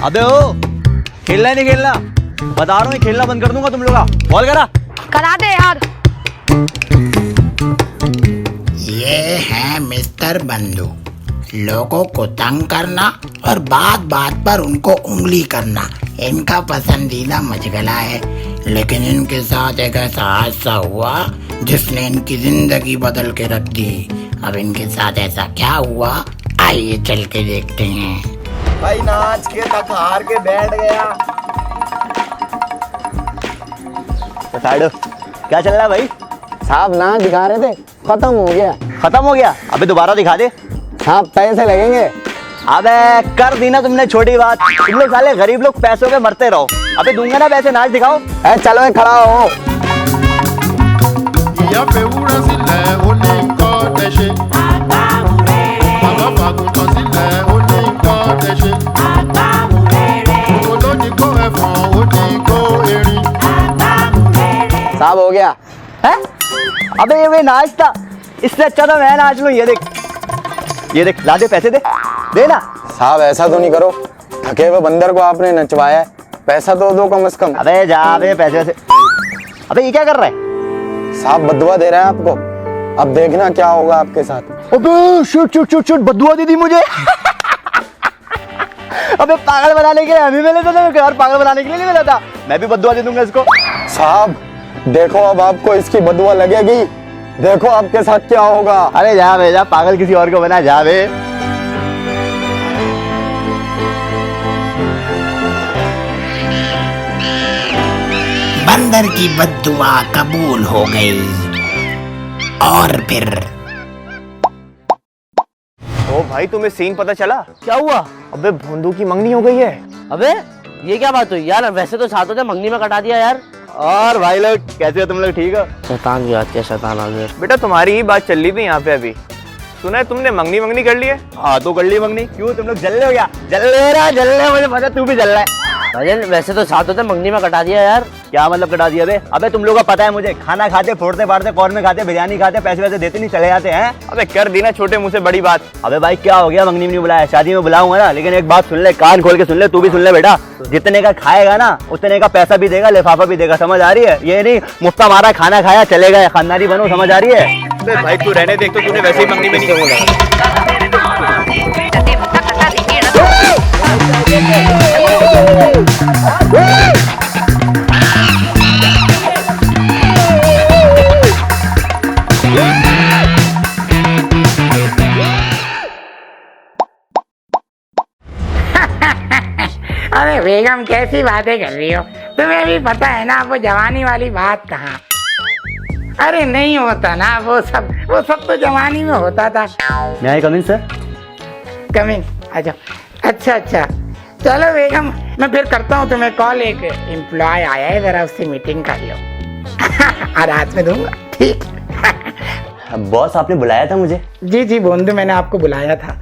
अबे ओ, खेलना है नहीं खेलना? बता रहा हूँ खेलना बंद कर दूंगा तुम लोग का। कॉल करा। करा दे यार। ये है मिस्टर बंधु, लोगों को तंग करना और बात बात पर उनको उंगली करना इनका पसंदीदा मशगला है। लेकिन इनके साथ एक ऐसा हादसा हुआ जिसने इनकी जिंदगी बदल के रख दी। अब इनके साथ ऐसा क्या हुआ, आइए चल के देखते हैं। भाई नाच के थक हार के बैठ गया। तो साइड क्या चल रहा है भाई? साहब नाच दिखा रहे थे, खत्म हो गया। खत्म हो गया? अबे दोबारा दिखा दे। साहब पैसे लगेंगे। अबे कर दी ना तुमने छोटी बात। तुम लोग साले गरीब लोग पैसों के मरते रहो। अबे दूंगा ना पैसे, नाच दिखाओ। चलो खड़ा हो। साहब हो गया है? अबे ये नाच था, इससे अच्छा तो मैं नाच लूं। ये देख, ये देख, ला दे पैसे, दे ना। साहब ऐसा तो नहीं करो, थके हुए बंदर को आपने नचवाया है, पैसा तो दो कम से कम। अबे जा बे पैसे वैसे। अबे ये क्या कर रहा है? साहब बदुआ दे रहा है आपको, अब देखना क्या होगा आपके साथ। अबे शूट शूट शूट शूट, बदुआ दी मुझे। अबे पागल बनाने के लिए हमें मिले थे और पागल बनाने के लिए नहीं मिला था। मैं भी बदुआ दे दूंगा इसको। साहब देखो अब आपको इसकी बदुआ लगेगी, देखो आपके साथ क्या होगा। अरे जा बे जा, पागल किसी और को बना, जा बे। बंदर की बद्दुआ कबूल हो गई। और फिर ओ भाई तुम्हें सीन पता चला? क्या हुआ? अबे भोंदू की मंगनी हो गई है। अबे ये क्या बात हुई यार? वैसे तो साथ होते मंगनी में कटा दिया यार। और भाई लोग कैसे हो तुम लोग? ठीक हो? शैतान की बात क्या, शैतान आ गया। बेटा तुम्हारी ही बात चल रही थी यहाँ पे अभी। सुना है तुमने मंगनी कर ली है? हाँ तो कर ली मंगनी। क्यों तुम लोग जल रहे हो क्या? जल रहे हो, मुझे पता तू भी जल रहा है। भजन वैसे तो साथ होते मंगनी में कटा दिया यार। क्या मतलब कटा दिया बे? अबे तुम लोग का पता है मुझे, खाना खाते, फोड़ते फाड़ते, कौर में खाते, बिरयानी खाते, पैसे वैसे देते नहीं, चले जाते हैं। अबे कर दी ना छोटे मुंह से बड़ी बात। अबे भाई क्या हो गया? मंगनी में नहीं बुलाया, शादी में बुलाऊंगा ना। लेकिन एक बात सुन ले, कान खोल के सुन ले, तू भी सुन ले बेटा। जितने का खाएगा ना उतने का पैसा भी देगा, लिफाफा भी देगा, समझ आ रही है? ये नहीं मुफ्ता मारा, खाना खाया चले गए, खानदानी बनो, समझ आ रही है? अबे भाई तू रहने देख, तो तूने वैसे ही मंगनी में नहीं बोला। अरे बेगम कैसी बातें कर रही हो? तुम्हें भी पता है ना वो जवानी वाली बात कहाँ। अरे नहीं होता ना वो सब तो जवानी में होता था। मैं आई कम इन सर? कमिंग, अच्छा चलो बेगम, मैं फिर करता हूँ तुम्हें कॉल। एक एम्प्लॉय आया है, जरा उससे मीटिंग कर लो। और रात में दूंगा, ठीक? बॉस आपने बुलाया था मुझे? जी बोंदू, मैंने आपको बुलाया था।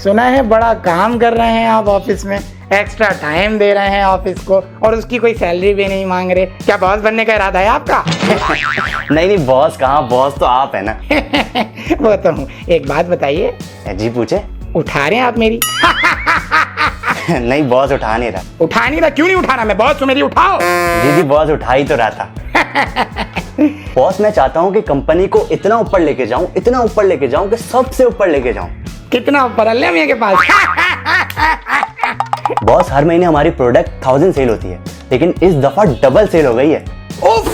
सुना है बड़ा काम कर रहे हैं आप ऑफिस में, एक्स्ट्रा टाइम दे रहे हैं ऑफिस को, और उसकी कोई सैलरी भी नहीं मांग रहे। क्या बॉस बनने का इरादा है आपका? नहीं बॉस कहाँ, बॉस तो आप है ना। वो तो हूँ। एक बात बताइए। जी पूछे। उठा रहे हैं आप मेरी? नहीं बॉस उठा नहीं रहा। उठा नहीं रहा? क्यों नहीं उठा रहा? मैं बॉस हूँ, मेरी उठाओ। जी बॉस उठा ही तो रहा था। बॉस मैं चाहता हूँ कि कंपनी को इतना ऊपर लेके जाऊं कि सबसे ऊपर लेके जाऊं। कितना ऊपर? अल्लाह मियां के पास। बॉस हर महीने हमारी प्रोडक्ट 1000 सेल होती है, लेकिन इस दफा डबल सेल हो गई है। उफ,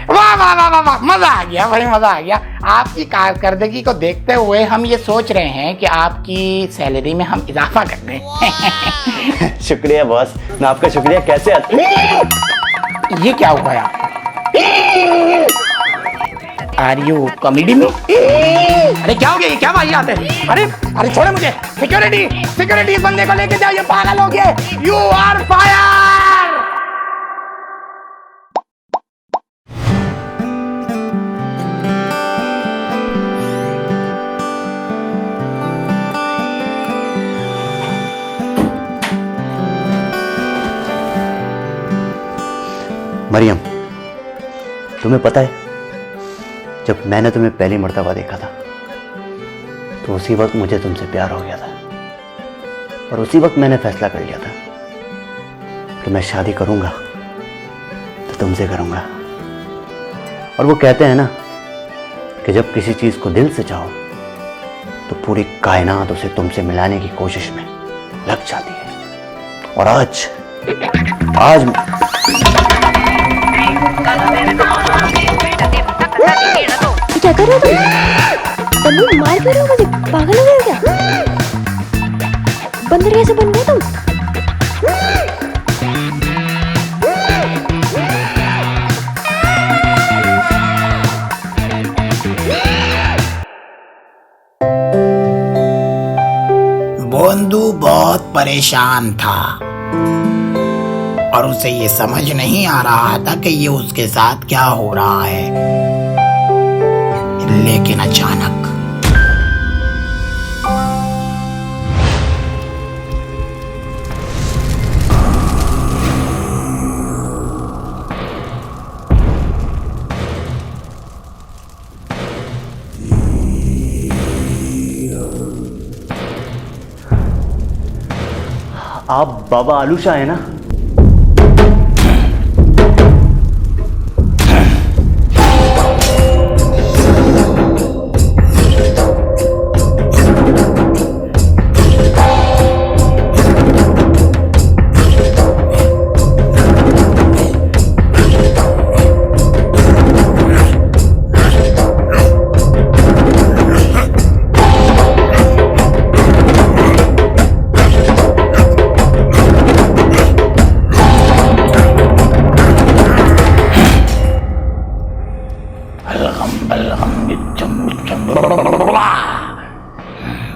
वाह वाह वाह वाह, मजा आ गया भाई, मजा आ गया। आपकी कारकर्दगी को देखते हुए हम ये सोच रहे हैं कि आपकी सैलरी में हम इजाफा कर दें। शुक्रिया बॉस, मैं आपका शुक्रिया कैसे ये क्या हुआ यार? आर यू कॉमेडी में? अरे क्या हो गया? ये क्या भाई आते हैं? अरे छोड़े मुझे। सिक्योरिटी इस बंदे को लेके जाओ, ये पागल हो गया। You are fire. मरियम, तुम्हें पता है जब मैंने तुम्हें पहली मर्तबा देखा था तो उसी वक्त मुझे तुमसे प्यार हो गया था। और उसी वक्त मैंने फैसला कर लिया था कि मैं शादी करूंगा तो तुमसे करूंगा। और वो कहते हैं ना कि जब किसी चीज को दिल से चाहो तो पूरी कायनात उसे तुमसे मिलाने की कोशिश में लग जाती है। और आज क्या कर रहे हो तुम? बंदर मार क्यों रहे हो मुझे? पागल हो गए हो क्या? बंदर कैसे बन गए तुम? बोंदू बहुत परेशान था और उसे ये समझ नहीं आ रहा था कि ये उसके साथ क्या हो रहा है। लेकिन अचानक आप बाबा आलूशाह है ना?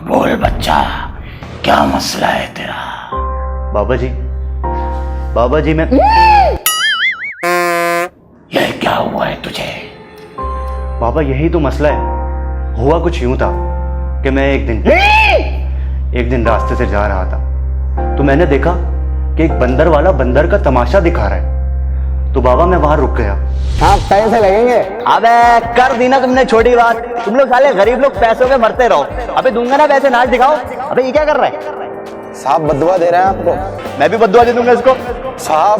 बोल बच्चा, क्या मसला है तेरा? बाबा जी मैं यह क्या हुआ है तुझे? बाबा यही तो मसला है। हुआ कुछ यूं था कि मैं एक दिन रास्ते से जा रहा था तो मैंने देखा कि एक बंदर वाला बंदर का तमाशा दिखा रहा है। तो बाबा मैं वहां रुक गया। आप पैसे लगेंगे? अबे कर दी ना तुमने छोटी बात। तुम लोग साले गरीब लोग पैसों के मरते रहो। अबे दूंगा ना पैसे, नाच दिखाओ। अबे ये क्या कर रहा है? साहब बदुआ दे रहे हैं आपको। मैं भी बदुआ दे दूंगा इसको। साहब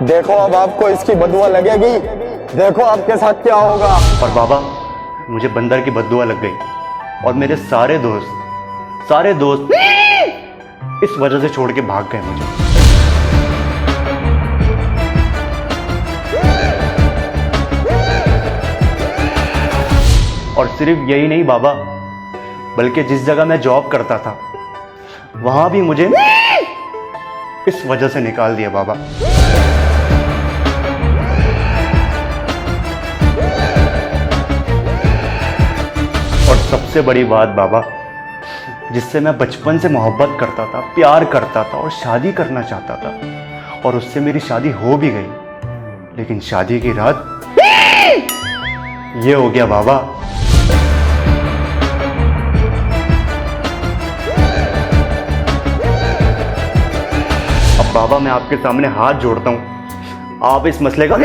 देखो अब आपको इसकी बदुआ लगेगी, देखो आपके साथ क्या होगा। और बाबा मुझे बंदर की बददुआ लग गई और मेरे सारे दोस्त इस वजह से छोड़ के भाग गए मुझे। और सिर्फ यही नहीं बाबा, बल्कि जिस जगह मैं जॉब करता था वहां भी मुझे इस वजह से निकाल दिया बाबा। और सबसे बड़ी बात बाबा, जिससे मैं बचपन से मोहब्बत करता था, प्यार करता था और शादी करना चाहता था, और उससे मेरी शादी हो भी गई, लेकिन शादी की रात ये हो गया बाबा। अब बाबा मैं आपके सामने हाथ जोड़ता हूं, आप इस मसले का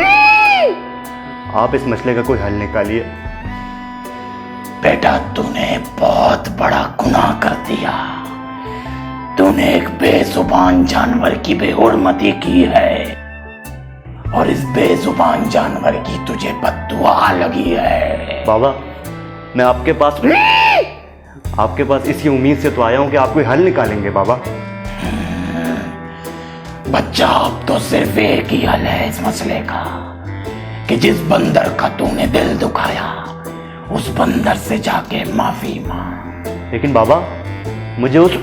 कोई हल निकालिए। बेटा तूने बहुत बड़ा गुनाह कर दिया। तूने एक बेजुबान जानवर की बेहुरमती की है और इस बेजुबान जानवर की तुझे बद्दुआ लगी है। बाबा मैं आपके पास इसी उम्मीद से तो आया हूं कि आप कोई हल निकालेंगे बाबा। बच्चा अब तो सिर्फ एक ही हल है इस मसले का, कि जिस बंदर का तूने दिल दुखाया उस बंदर से जाके माफी मांग। लेकिन बाबा मुझे उस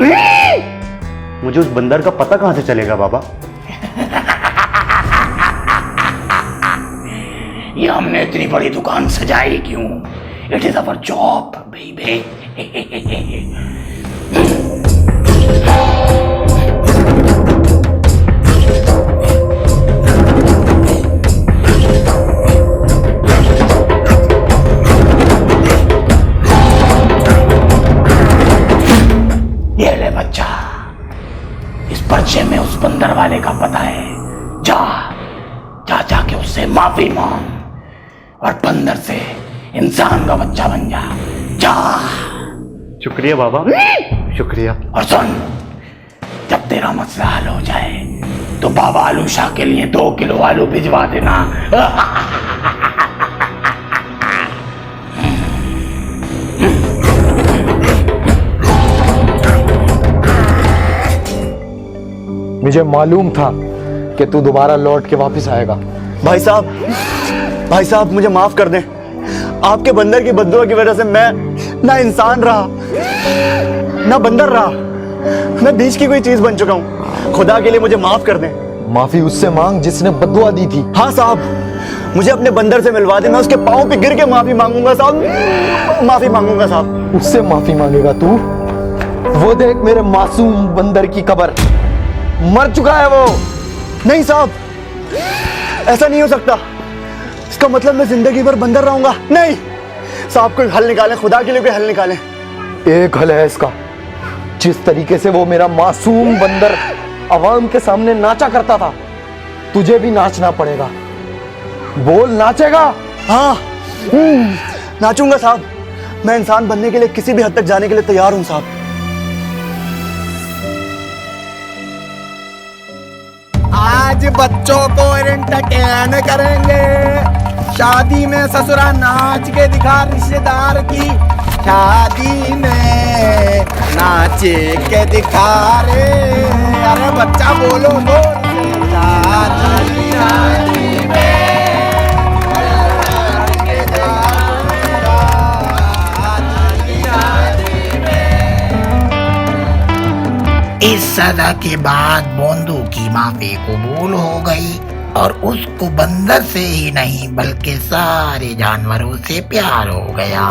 बंदर का पता कहां से चलेगा बाबा? ये हमने इतनी बड़ी दुकान सजाई क्यों? It is our job baby. ये ले बच्चा, इस पर्चे में उस बंदर वाले का पता है। जाके उससे माफी मांग और बंदर से इंसान का बच्चा बन जा। शुक्रिया बाबा, शुक्रिया। और सुन, तेरा मसला हल हो जाए तो बाबा आलू शाह के लिए 2 किलो आलू भिजवा देना। मुझे मालूम था कि तू दोबारा लौट के वापस आएगा। भाई साहब मुझे माफ कर दें। आपके बंदर की बद्दुआ की वजह से मैं ना इंसान रहा ना बंदर रहा, मैं बीच की कोई चीज बन चुका हूँ। खुदा के लिए मुझे माफ कर दें। माफी उससे मांग जिसने बद्दुआ दी थी। हाँ साहब, मुझे अपने बंदर से मिलवा दे, मैं उसके पाँव पे गिर के माफी मांगूंगा साहब, माफी मांगूंगा साहब। उससे माफी मांगेगा तू? वो देख मेरे मासूम बंदर की कब्र, मर चुका है वो। नहीं साहब, ऐसा नहीं हो सकता। इसका मतलब मैं जिंदगी भर बंदर रहूंगा? नहीं साहब, कोई हल निकालें, खुदा के लिए कोई हल निकालें। एक हल है इसका। जिस तरीके से वो मेरा मासूम बंदर अवाम के सामने नाचा करता था, तुझे भी नाचना पड़ेगा। बोल, नाचेगा? हाँ नाचूंगा साहब। मैं इंसान बनने के लिए किसी भी हद तक जाने के लिए तैयार हूं साहब। आज बच्चों को एंटरटेन करेंगे। शादी में ससुरा नाच के दिखा रिश्तेदार की, शादी में नाचे के दिखा रे। अरे बच्चा बोलो इस सजा के बाद बोंदू की माफी कबूल हो गई और उसको बंदर से ही नहीं बल्कि सारे जानवरों से प्यार हो गया।